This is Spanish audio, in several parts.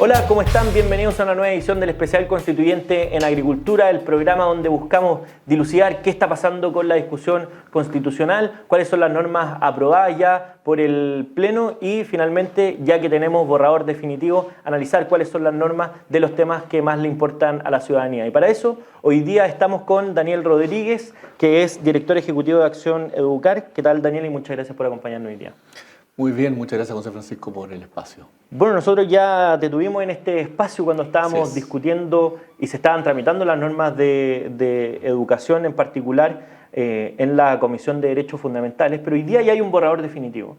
Hola, ¿cómo están? Bienvenidos a una nueva edición del Especial Constituyente en Agricultura, el programa donde buscamos dilucidar qué está pasando con la discusión constitucional, cuáles son las normas aprobadas ya por el Pleno y finalmente, ya que tenemos borrador definitivo, analizar cuáles son las normas de los temas que más le importan a la ciudadanía. Y para eso, hoy día estamos con Daniel Rodríguez, que es director ejecutivo de Acción Educar. ¿Qué tal, Daniel? Y muchas gracias por acompañarnos hoy día. Muy bien, muchas gracias, José Francisco, por el espacio. Bueno, nosotros ya te tuvimos en este espacio cuando estábamos discutiendo y se estaban tramitando las normas de educación en particular en la Comisión de Derechos Fundamentales, pero hoy día ya hay un borrador definitivo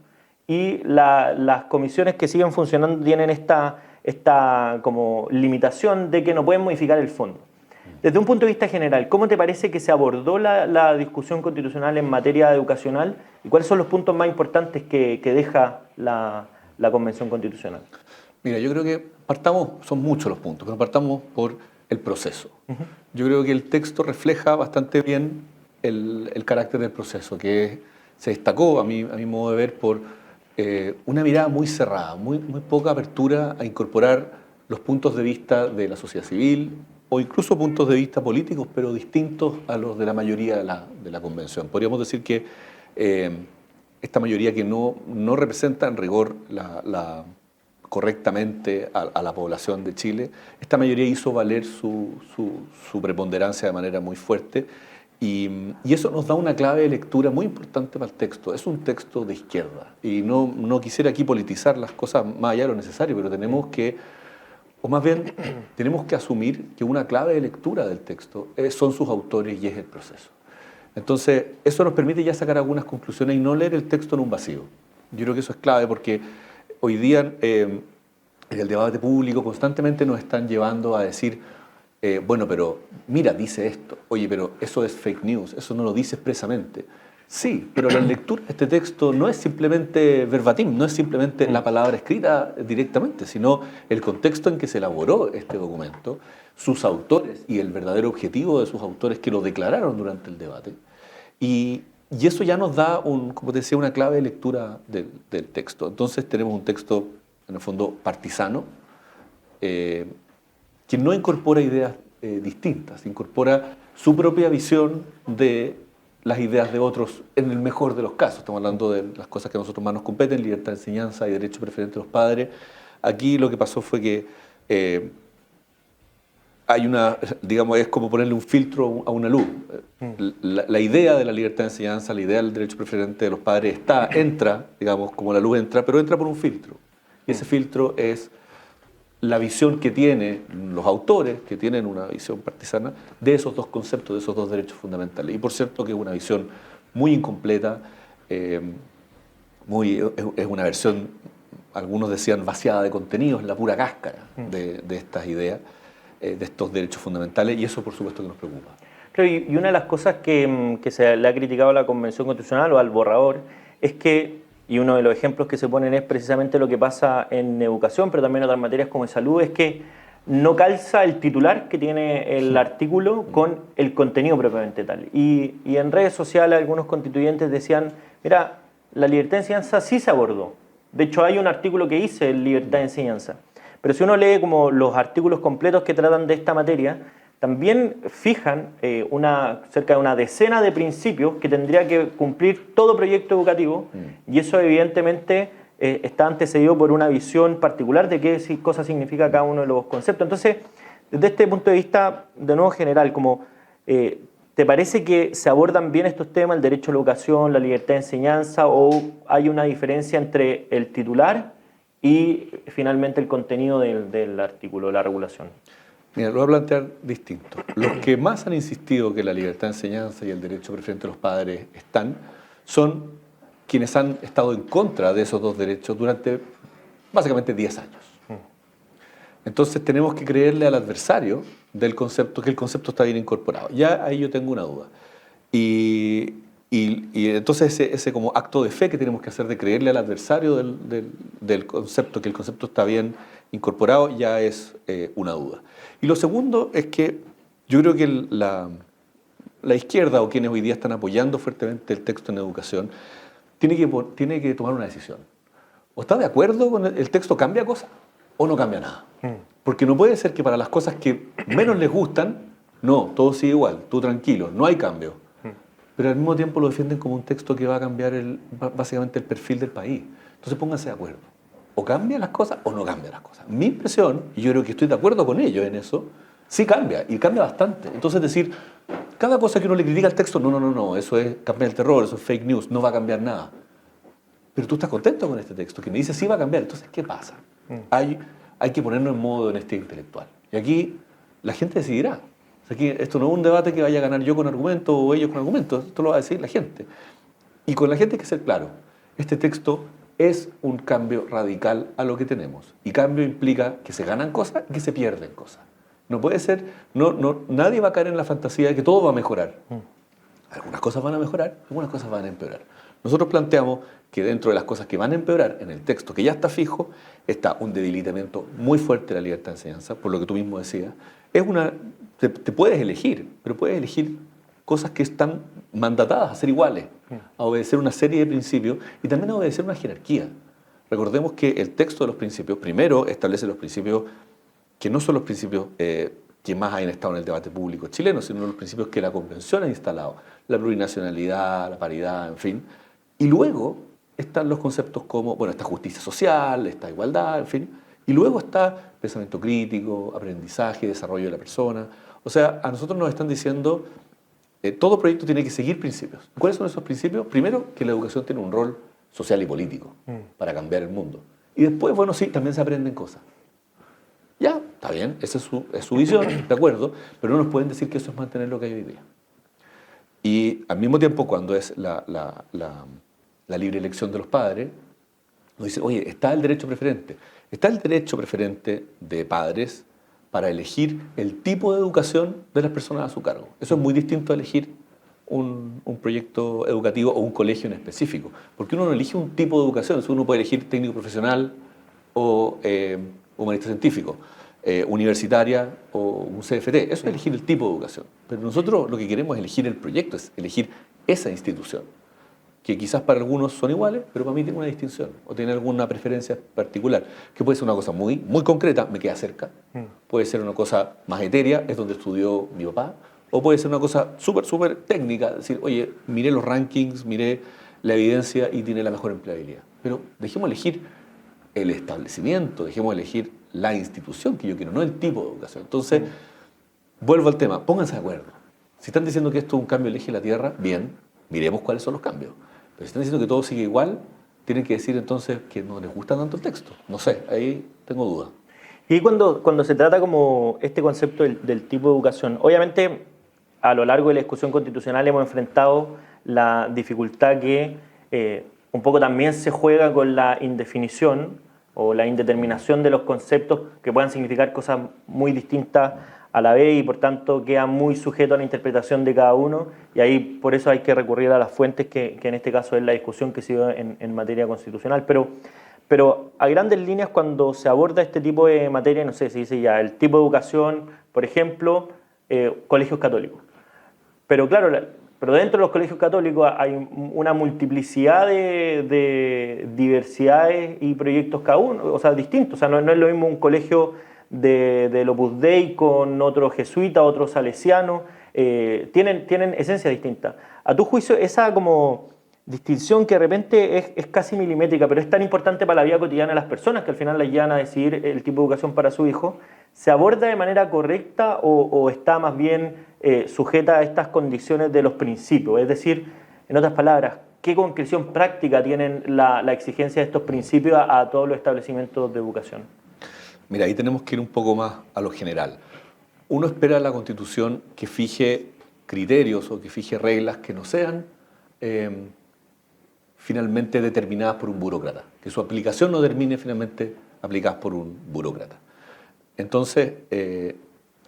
y las comisiones que siguen funcionando tienen esta como limitación de que no pueden modificar el fondo. Desde un punto de vista general, ¿cómo te parece que se abordó la discusión constitucional en materia educacional y cuáles son los puntos más importantes que deja la Convención Constitucional? Mira, yo creo que son muchos los puntos, pero partamos por el proceso. Yo creo que el texto refleja bastante bien el carácter del proceso, que se destacó, a mi modo de ver, por una mirada muy cerrada, muy poca apertura a incorporar los puntos de vista de la sociedad civil, o incluso puntos de vista políticos, pero distintos a los de la mayoría de la Convención. Podríamos decir que esta mayoría que no representa en rigor correctamente a la población de Chile, esta mayoría hizo valer su preponderancia de manera muy fuerte y eso nos da una clave de lectura muy importante para el texto. Es un texto de izquierda y no quisiera aquí politizar las cosas más allá de lo necesario, pero tenemos que asumir que una clave de lectura del texto son sus autores y es el proceso. Entonces, eso nos permite ya sacar algunas conclusiones y no leer el texto en un vacío. Yo creo que eso es clave porque hoy día en el debate público constantemente nos están llevando a decir, bueno, pero mira, dice esto, oye, pero eso es fake news, eso no lo dice expresamente. Sí, pero la lectura de este texto no es simplemente verbatim, no es simplemente la palabra escrita directamente, sino el contexto en que se elaboró este documento, sus autores y el verdadero objetivo de sus autores que lo declararon durante el debate. Y eso ya nos da, como te decía, una clave de lectura del texto. Entonces tenemos un texto, en el fondo, partisano, que no incorpora ideas distintas, incorpora su propia visión de las ideas de otros, en el mejor de los casos. Estamos hablando de las cosas que a nosotros más nos competen, libertad de enseñanza y derecho preferente de los padres. Aquí lo que pasó fue que hay es como ponerle un filtro a una luz. La idea de la libertad de enseñanza, la idea del derecho preferente de los padres entra, digamos, como la luz entra, pero entra por un filtro. Y ese filtro es la visión que tienen los autores, que tienen una visión partisana, de esos dos conceptos, de esos dos derechos fundamentales. Y por cierto que es una visión muy incompleta, es una versión, algunos decían vaciada de contenido, es la pura cáscara de estas ideas, de estos derechos fundamentales, y eso por supuesto que nos preocupa. Claro, y una de las cosas que se le ha criticado a la Convención Constitucional o al borrador es que, y uno de los ejemplos que se ponen es precisamente lo que pasa en educación, pero también en otras materias como en salud, es que no calza el titular que tiene el artículo con el contenido propiamente tal. Y en redes sociales algunos constituyentes decían, mira, la libertad de enseñanza sí se abordó. De hecho, hay un artículo que dice libertad de enseñanza. Pero si uno lee como los artículos completos que tratan de esta materia, también fijan cerca de una decena de principios que tendría que cumplir todo proyecto educativo y eso evidentemente está antecedido por una visión particular de qué cosa significa cada uno de los conceptos. Entonces, desde este punto de vista, de nuevo general, ¿te parece que se abordan bien estos temas, el derecho a la educación, la libertad de enseñanza, o hay una diferencia entre el titular y finalmente el contenido del artículo, la regulación? Mira, lo voy a plantear distinto. Los que más han insistido que la libertad de enseñanza y el derecho preferente de los padres son quienes han estado en contra de esos dos derechos durante básicamente 10 años. Entonces tenemos que creerle al adversario del concepto, que el concepto está bien incorporado. Ya ahí yo tengo una duda. Y entonces ese como acto de fe que tenemos que hacer de creerle al adversario del concepto, que el concepto está bien incorporado, ya es una duda. Y lo segundo es que yo creo que la izquierda o quienes hoy día están apoyando fuertemente el texto en educación tiene que tomar una decisión. O está de acuerdo con el texto, cambia cosas, o no cambia nada. Porque no puede ser que para las cosas que menos les gustan, no, todo sigue igual, tú tranquilo, no hay cambio. Pero al mismo tiempo lo defienden como un texto que va a cambiar básicamente el perfil del país. Entonces pónganse de acuerdo. O cambian las cosas o no cambian las cosas. Mi impresión, y yo creo que estoy de acuerdo con ellos en eso, sí cambia, y cambia bastante. Entonces decir, cada cosa que uno le critica al texto, no, eso es cambiar el terror, eso es fake news, no va a cambiar nada. Pero tú estás contento con este texto, que me dice sí va a cambiar, entonces ¿qué pasa? Hay que ponernos en modo honestidad intelectual. Y aquí la gente decidirá. O sea, aquí esto no es un debate que vaya a ganar yo con argumentos o ellos con argumentos, esto lo va a decir la gente. Y con la gente hay que ser claro, este texto es un cambio radical a lo que tenemos. Y cambio implica que se ganan cosas y que se pierden cosas. No puede ser, nadie va a caer en la fantasía de que todo va a mejorar. Algunas cosas van a mejorar, algunas cosas van a empeorar. Nosotros planteamos que dentro de las cosas que van a empeorar en el texto que ya está fijo, está un debilitamiento muy fuerte de la libertad de enseñanza, por lo que tú mismo decías. Te puedes elegir, pero puedes elegir cosas que están mandatadas a ser iguales, a obedecer una serie de principios y también a obedecer una jerarquía. Recordemos que el texto de los principios, primero establece los principios que no son los principios que más hayan estado en el debate público chileno, sino los principios que la Convención ha instalado, la plurinacionalidad, la paridad, en fin. Y luego están los conceptos como, bueno, esta justicia social, esta igualdad, en fin. Y luego está pensamiento crítico, aprendizaje, desarrollo de la persona. O sea, a nosotros nos están diciendo, todo proyecto tiene que seguir principios. ¿Cuáles son esos principios? Primero, que la educación tiene un rol social y político para cambiar el mundo. Y después, bueno, sí, también se aprenden cosas. Ya, está bien, esa es su visión, de acuerdo, pero no nos pueden decir que eso es mantener lo que hay hoy día. Y al mismo tiempo, cuando es la libre elección de los padres, nos dicen, oye, está el derecho preferente. Está el derecho preferente de padres para elegir el tipo de educación de las personas a su cargo. Eso es muy distinto a elegir un proyecto educativo o un colegio en específico, porque uno no elige un tipo de educación, uno puede elegir técnico profesional o humanista científico, universitaria o un CFT. Eso es elegir el tipo de educación. Pero nosotros lo que queremos es elegir el proyecto, es elegir esa institución, que quizás para algunos son iguales, pero para mí tiene una distinción o tiene alguna preferencia particular, que puede ser una cosa muy, muy concreta, me queda cerca, puede ser una cosa más etérea, es donde estudió mi papá, o puede ser una cosa súper, súper técnica, decir, oye, miré los rankings, miré la evidencia y tiene la mejor empleabilidad. Pero dejemos elegir el establecimiento, dejemos elegir la institución que yo quiero, no el tipo de educación. Entonces, vuelvo al tema, pónganse de acuerdo. Si están diciendo que esto es un cambio del eje de la Tierra, bien, miremos cuáles son los cambios. Pero si están diciendo que todo sigue igual, tienen que decir entonces que no les gusta tanto el texto. No sé, ahí tengo dudas. Y cuando se trata como este concepto del tipo de educación, obviamente a lo largo de la discusión constitucional hemos enfrentado la dificultad que un poco también se juega con la indefinición o la indeterminación de los conceptos que puedan significar cosas muy distintas a la vez y por tanto queda muy sujeto a la interpretación de cada uno y ahí por eso hay que recurrir a las fuentes que en este caso es la discusión que se dio en materia constitucional. Pero a grandes líneas cuando se aborda este tipo de materia, no sé, se dice ya el tipo de educación, por ejemplo, colegios católicos. Pero claro, pero dentro de los colegios católicos hay una multiplicidad de diversidades y proyectos cada uno, o sea, distintos. O sea, no es lo mismo un colegio del Opus Dei con otro jesuita, otro salesiano. Tienen esencias distintas. A tu juicio, esa como distinción que de repente es casi milimétrica, pero es tan importante para la vida cotidiana de las personas que al final las llevan a decidir el tipo de educación para su hijo, ¿se aborda de manera correcta o está más bien sujeta a estas condiciones de los principios? Es decir, en otras palabras, ¿qué concreción práctica tienen la exigencia de estos principios a todos los establecimientos de educación? Mira, ahí tenemos que ir un poco más a lo general. Uno espera la Constitución que fije criterios o que fije reglas que no sean finalmente determinadas por un burócrata, que su aplicación no termine finalmente aplicadas por un burócrata. Entonces,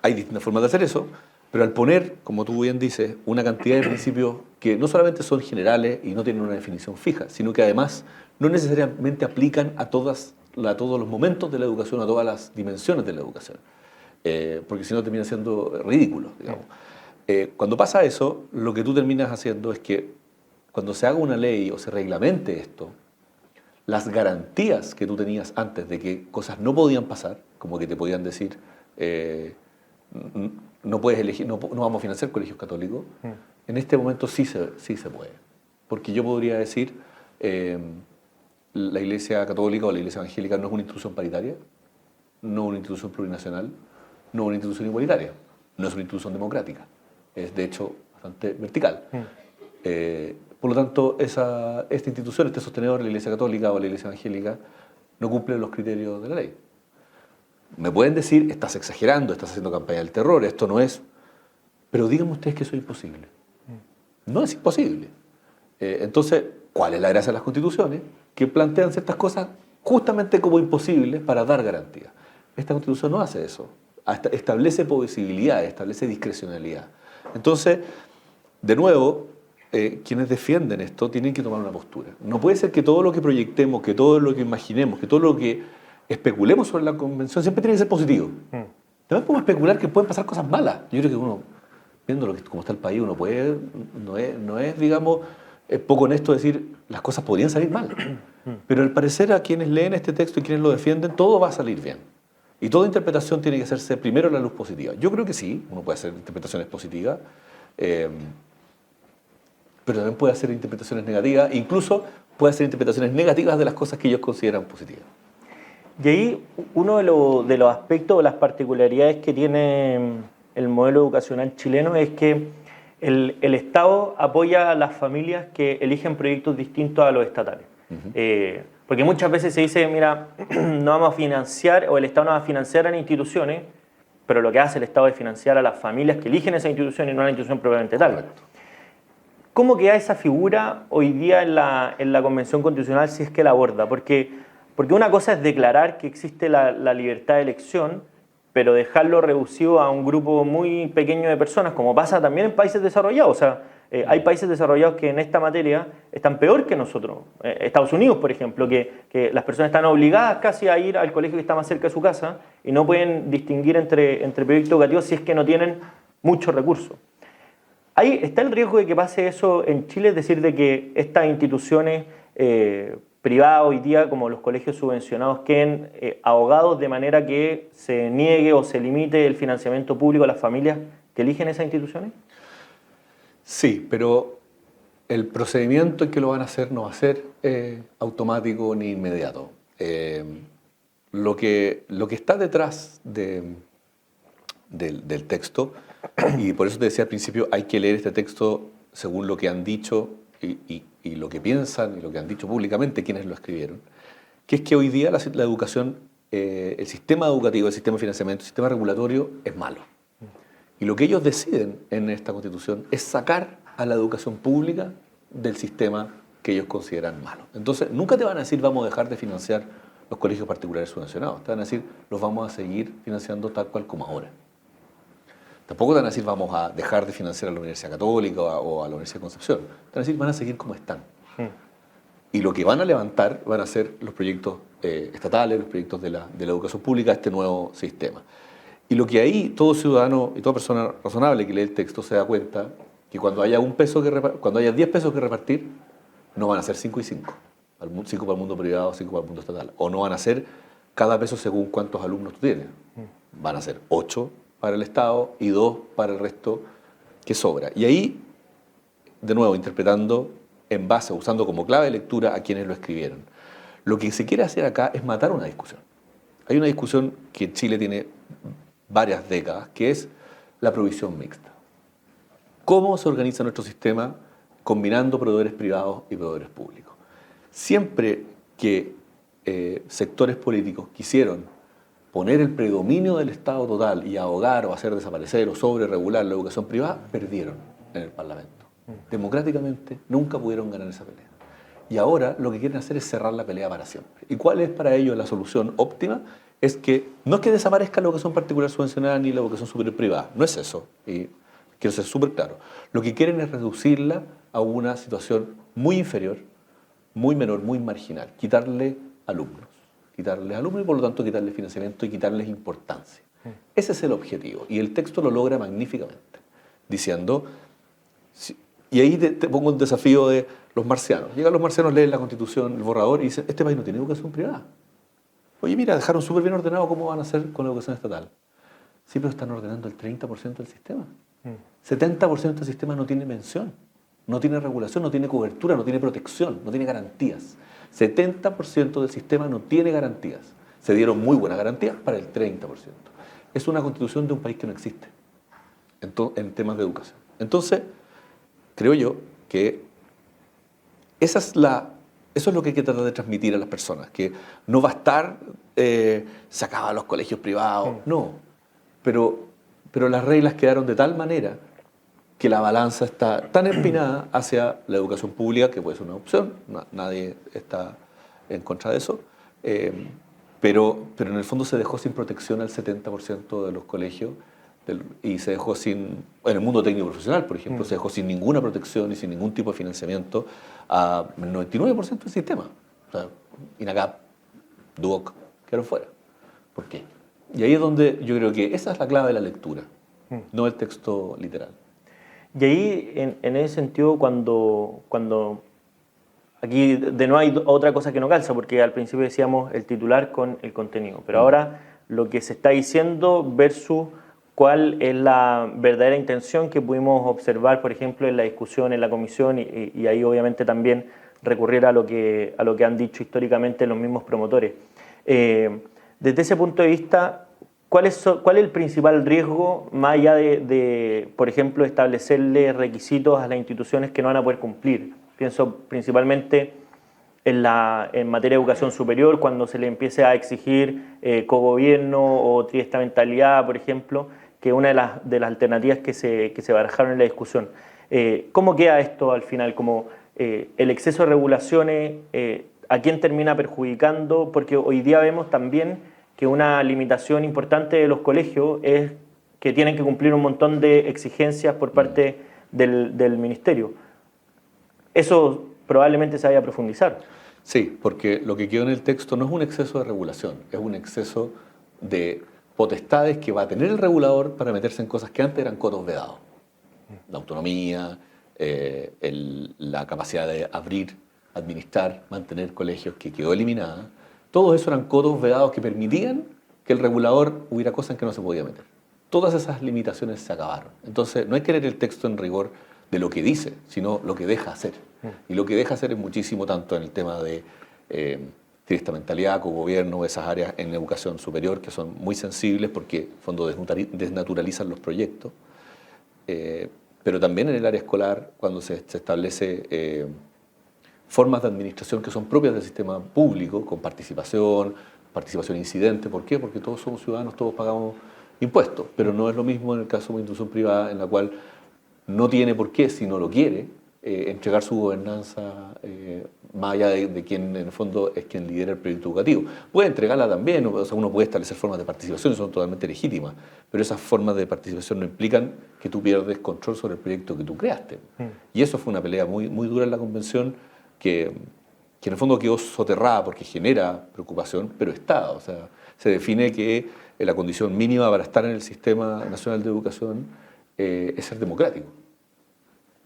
hay distintas formas de hacer eso, pero al poner, como tú bien dices, una cantidad de principios que no solamente son generales y no tienen una definición fija, sino que además no necesariamente aplican a todos los momentos de la educación, a todas las dimensiones de la educación, porque si no termina siendo ridículo, digamos. Cuando pasa eso, lo que tú terminas haciendo es que cuando se haga una ley o se reglamente esto, las garantías que tú tenías antes de que cosas no podían pasar, como que te podían decir, no puedes elegir, no vamos a financiar colegios católicos, en este momento sí se puede. Porque yo podría decir, la Iglesia Católica o la Iglesia Evangélica no es una institución paritaria, no es una institución plurinacional, no es una institución igualitaria, no es una institución democrática, es de hecho bastante vertical. Por lo tanto, esta institución, este sostenedor, la Iglesia Católica o la Iglesia Evangélica, no cumple los criterios de la ley. Me pueden decir, estás exagerando, estás haciendo campaña del terror, esto no es... Pero díganme ustedes que eso es imposible. No es imposible. Entonces, ¿cuál es la gracia de las constituciones? Que plantean ciertas cosas justamente como imposibles para dar garantía. Esta constitución no hace eso. Establece posibilidades, establece discrecionalidad. Entonces, de nuevo, quienes defienden esto tienen que tomar una postura. No puede ser que todo lo que proyectemos, que todo lo que imaginemos, que todo lo que especulemos sobre la convención siempre tiene que ser positivo. También podemos especular que pueden pasar cosas malas. Yo creo que uno, viendo cómo está el país, uno puede, no es digamos, poco honesto decir las cosas podrían salir mal. Pero al parecer a quienes leen este texto y quienes lo defienden, todo va a salir bien. Y toda interpretación tiene que hacerse primero en la luz positiva. Yo creo que sí, uno puede hacer interpretaciones positivas, pero también puede hacer interpretaciones negativas, incluso puede hacer interpretaciones negativas de las cosas que ellos consideran positivas. Y ahí uno de los aspectos o las particularidades que tiene el modelo educacional chileno es que el Estado apoya a las familias que eligen proyectos distintos a los estatales. Porque muchas veces se dice, mira, no vamos a financiar, o el Estado no va a financiar a instituciones, pero lo que hace el Estado es financiar a las familias que eligen esa institución y no a la institución propiamente tal. Correcto. ¿Cómo queda esa figura hoy día en la Convención Constitucional si es que la aborda? Porque una cosa es declarar que existe la libertad de elección, pero dejarlo reducido a un grupo muy pequeño de personas, como pasa también en países desarrollados. O sea, hay países desarrollados que en esta materia están peor que nosotros. Estados Unidos, por ejemplo, que las personas están obligadas casi a ir al colegio que está más cerca de su casa y no pueden distinguir entre proyectos educativos si es que no tienen muchos recursos. Ahí está el riesgo de que pase eso en Chile, es decir, de que estas instituciones privadas hoy día, como los colegios subvencionados, queden ahogados de manera que se niegue o se limite el financiamiento público a las familias que eligen esas instituciones. Sí, pero el procedimiento en que lo van a hacer no va a ser automático ni inmediato. Lo que está detrás del texto, y por eso te decía al principio, hay que leer este texto según lo que han dicho y lo que piensan y lo que han dicho públicamente quienes lo escribieron, que es que hoy día la educación, el sistema educativo, el sistema de financiamiento, el sistema regulatorio es malo. Y lo que ellos deciden en esta Constitución es sacar a la educación pública del sistema que ellos consideran malo. Entonces, nunca te van a decir vamos a dejar de financiar los colegios particulares subvencionados. Te van a decir los vamos a seguir financiando tal cual como ahora. Tampoco te van a decir vamos a dejar de financiar a la Universidad Católica o a la Universidad de Concepción. Te van a decir van a seguir como están. Y lo que van a levantar van a ser los proyectos estatales, los proyectos de la educación pública, este nuevo sistema. Y lo que ahí todo ciudadano y toda persona razonable que lee el texto se da cuenta que cuando haya 10 pesos que repartir, no van a ser 5 y 5. 5 para el mundo privado, 5 para el mundo estatal. O no van a ser cada peso según cuántos alumnos tú tienes. Van a ser 8 para el Estado y 2 para el resto que sobra. Y ahí, de nuevo, interpretando en base, usando como clave de lectura a quienes lo escribieron. Lo que se quiere hacer acá es matar una discusión. Hay una discusión que Chile tiene varias décadas, que es la provisión mixta. ¿Cómo se organiza nuestro sistema combinando proveedores privados y proveedores públicos? Siempre que sectores políticos quisieron poner el predominio del Estado total y ahogar o hacer desaparecer o sobre-regular la educación privada, perdieron en el Parlamento. Democráticamente nunca pudieron ganar esa pelea. Y ahora lo que quieren hacer es cerrar la pelea para siempre. ¿Y cuál es para ellos la solución óptima? Es que no es que desaparezca la educación particular subvencionada ni la educación superior privada, no es eso, y quiero ser súper claro. Lo que quieren es reducirla a una situación muy inferior, muy menor, muy marginal, quitarle alumnos y por lo tanto quitarles financiamiento y quitarles importancia. Ese es el objetivo y el texto lo logra magníficamente, diciendo, y ahí te pongo un desafío de los marcianos. Llegan los marcianos, leen la Constitución, el borrador y dicen, este país no tiene educación privada. Oye, mira, dejaron súper bien ordenado cómo van a hacer con la educación estatal. Sí, pero están ordenando el 30% del sistema. 70% del sistema no tiene mención, no tiene regulación, no tiene cobertura, no tiene protección, no tiene garantías. 70% del sistema no tiene garantías. Se dieron muy buenas garantías para el 30%. Es una constitución de un país que no existe en temas de educación. Entonces, creo yo que eso es lo que hay que tratar de transmitir a las personas, que no va a estar, se acaban los colegios privados, no, pero las reglas quedaron de tal manera que la balanza está tan empinada hacia la educación pública, que puede ser una opción, nadie está en contra de eso, pero en el fondo se dejó sin protección al 70% de los colegios y se dejó sin, en el mundo técnico profesional, por ejemplo, se dejó sin ninguna protección y sin ningún tipo de financiamiento al 99% del sistema. O sea, INACAP, DUOC, quedaron fuera. ¿Por qué? Y ahí es donde yo creo que esa es la clave de la lectura, no el texto literal. Y ahí, en ese sentido, cuando aquí de nuevo hay otra cosa que no calza, porque al principio decíamos el titular con el contenido, pero ahora lo que se está diciendo versus cuál es la verdadera intención que pudimos observar, por ejemplo, en la discusión en la comisión y ahí obviamente también recurrir a lo que han dicho históricamente los mismos promotores. Desde ese punto de vista, ¿cuál es el principal riesgo, más allá de, por ejemplo, establecerle requisitos a las instituciones que no van a poder cumplir? Pienso principalmente en materia de educación superior, cuando se le empiece a exigir cogobierno o triestamentalidad, por ejemplo, que es una de las alternativas que se barajaron en la discusión. ¿Cómo queda esto al final? Como el exceso de regulaciones, ¿a quién termina perjudicando? Porque hoy día vemos también que una limitación importante de los colegios es que tienen que cumplir un montón de exigencias por parte del ministerio. Eso probablemente se vaya a profundizar. Sí, porque lo que quedó en el texto no es un exceso de regulación, es un exceso de potestades que va a tener el regulador para meterse en cosas que antes eran cotos vedados. La autonomía, la capacidad de abrir, administrar, mantener colegios, que quedó eliminada. Todos esos eran cotos vedados que permitían que el regulador hubiera cosas en que no se podía meter. Todas esas limitaciones se acabaron. Entonces, no hay que leer el texto en rigor de lo que dice, sino lo que deja hacer. Y lo que deja hacer es muchísimo, tanto en el tema de triestamentalidad, cogobierno, esas áreas en educación superior que son muy sensibles porque, en fondo, desnaturalizan los proyectos. Pero también en el área escolar, cuando se establece formas de administración que son propias del sistema público, con participación incidente. ¿Por qué? Porque todos somos ciudadanos, todos pagamos impuestos, pero no es lo mismo en el caso de una institución privada en la cual no tiene por qué, si no lo quiere, entregar su gobernanza más allá de quien en el fondo es quien lidera el proyecto educativo. Puede entregarla también, o sea, uno puede establecer formas de participación, son totalmente legítimas, pero esas formas de participación no implican que tú pierdes control sobre el proyecto que tú creaste. Y eso fue una pelea muy, muy dura en la convención que en el fondo quedó soterrada porque genera preocupación, pero está. O sea, se define que la condición mínima para estar en el Sistema Nacional de Educación es ser democrático.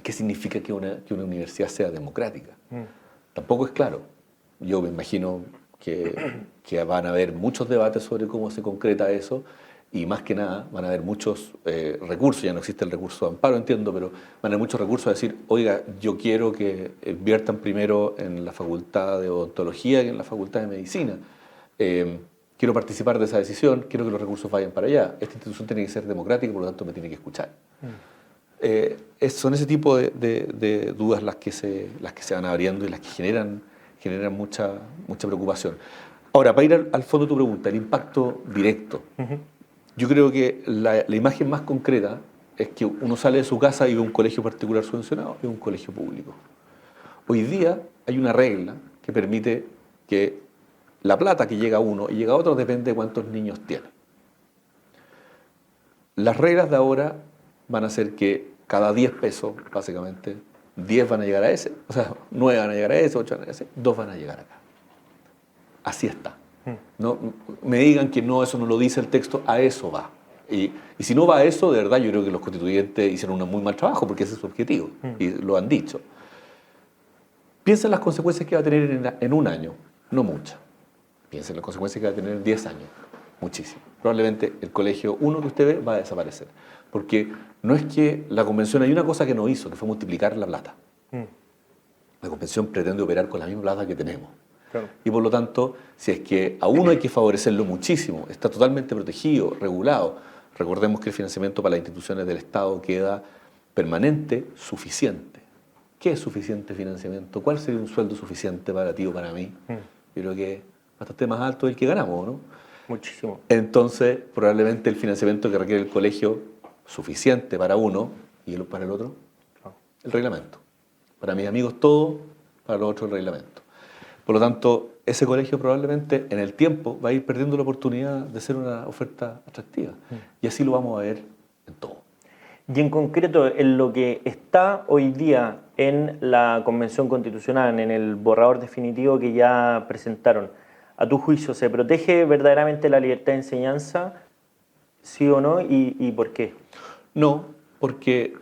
¿Qué significa que una universidad sea democrática? Tampoco es claro. Yo me imagino que van a haber muchos debates sobre cómo se concreta eso y más que nada van a haber muchos recursos, ya no existe el recurso de amparo, entiendo, pero van a haber muchos recursos a decir, oiga, yo quiero que inviertan primero en la facultad de odontología que en la facultad de medicina. Quiero participar de esa decisión, quiero que los recursos vayan para allá. Esta institución tiene que ser democrática, por lo tanto me tiene que escuchar. Son ese tipo de dudas las que se van abriendo y las que generan mucha preocupación. Ahora, para ir al fondo de tu pregunta, el impacto directo. Yo creo que la imagen más concreta es que uno sale de su casa y ve un colegio particular subvencionado y un colegio público. Hoy día hay una regla que permite que la plata que llega a uno y llega a otro depende de cuántos niños tiene. Las reglas de ahora van a hacer que cada 10 pesos, básicamente, 10 van a llegar a ese, o sea, 9 van a llegar a ese, 8 van a llegar a ese, 2 van a llegar acá. Así está. No me digan que no, eso no lo dice el texto, a eso va. Y si no va a eso, de verdad yo creo que los constituyentes hicieron un muy mal trabajo, porque ese es su objetivo, y lo han dicho. Piensa en las consecuencias que va a tener en un año, no muchas. Piensa en las consecuencias que va a tener en 10 años, muchísimo. Probablemente el colegio 1 que usted ve va a desaparecer. Porque no es que la convención, hay una cosa que no hizo, que fue multiplicar la plata. La convención pretende operar con la misma plata que tenemos. Claro. Y por lo tanto, si es que a uno hay que favorecerlo muchísimo, está totalmente protegido, regulado. Recordemos que el financiamiento para las instituciones del Estado queda permanente, suficiente. ¿Qué es suficiente financiamiento? ¿Cuál sería un sueldo suficiente para ti o para mí? Yo creo que es bastante más alto del que ganamos, ¿no? Muchísimo. Entonces, probablemente el financiamiento que requiere el colegio, suficiente para uno, y para el otro, el reglamento. Para mis amigos todo, para los otros el reglamento. Por lo tanto, ese colegio probablemente en el tiempo va a ir perdiendo la oportunidad de ser una oferta atractiva. Y así lo vamos a ver en todo. Y en concreto, en lo que está hoy día en la Convención Constitucional, en el borrador definitivo que ya presentaron, a tu juicio, ¿se protege verdaderamente la libertad de enseñanza? ¿Sí o no? ¿Y por qué? No, porque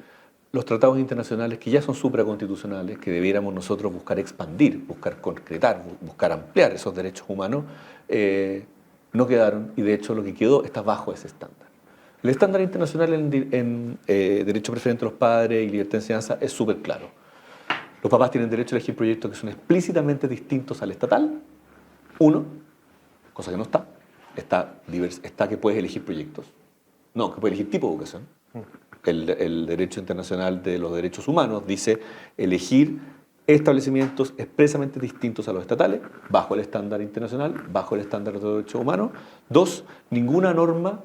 los tratados internacionales que ya son supraconstitucionales, que debiéramos nosotros buscar expandir, buscar concretar, buscar ampliar esos derechos humanos, no quedaron y de hecho lo que quedó está bajo ese estándar. El estándar internacional en derecho preferente a los padres y libertad de enseñanza es súper claro. Los papás tienen derecho a elegir proyectos que son explícitamente distintos al estatal. Uno, cosa que no está, está que puedes elegir proyectos. No, que puedes elegir tipo de educación. El derecho internacional de los derechos humanos dice elegir establecimientos expresamente distintos a los estatales, bajo el estándar internacional, bajo el estándar de los derechos humanos. Dos, ninguna norma,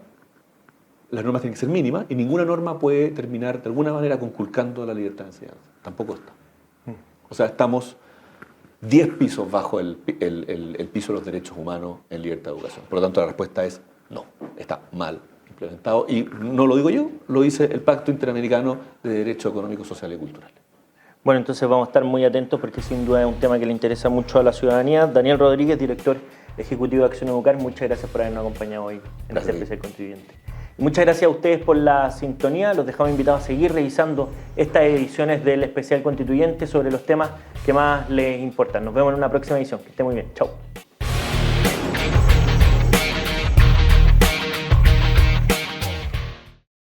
las normas tienen que ser mínimas, y ninguna norma puede terminar de alguna manera conculcando la libertad de enseñanza. Tampoco está. O sea, estamos 10 pisos bajo el piso de los derechos humanos en libertad de educación. Por lo tanto, la respuesta es no, está mal implementado. Y no lo digo yo, lo dice el Pacto Interamericano de Derechos Económicos, Sociales y Culturales. Bueno, entonces vamos a estar muy atentos porque sin duda es un tema que le interesa mucho a la ciudadanía. Daniel Rodríguez, director ejecutivo de Acción Educar, muchas gracias por habernos acompañado hoy en este especial contribuyente. Y muchas gracias a ustedes por la sintonía. Los dejamos invitados a seguir revisando estas ediciones del especial constituyente sobre los temas que más les importan. Nos vemos en una próxima edición. Que esté muy bien. Chao.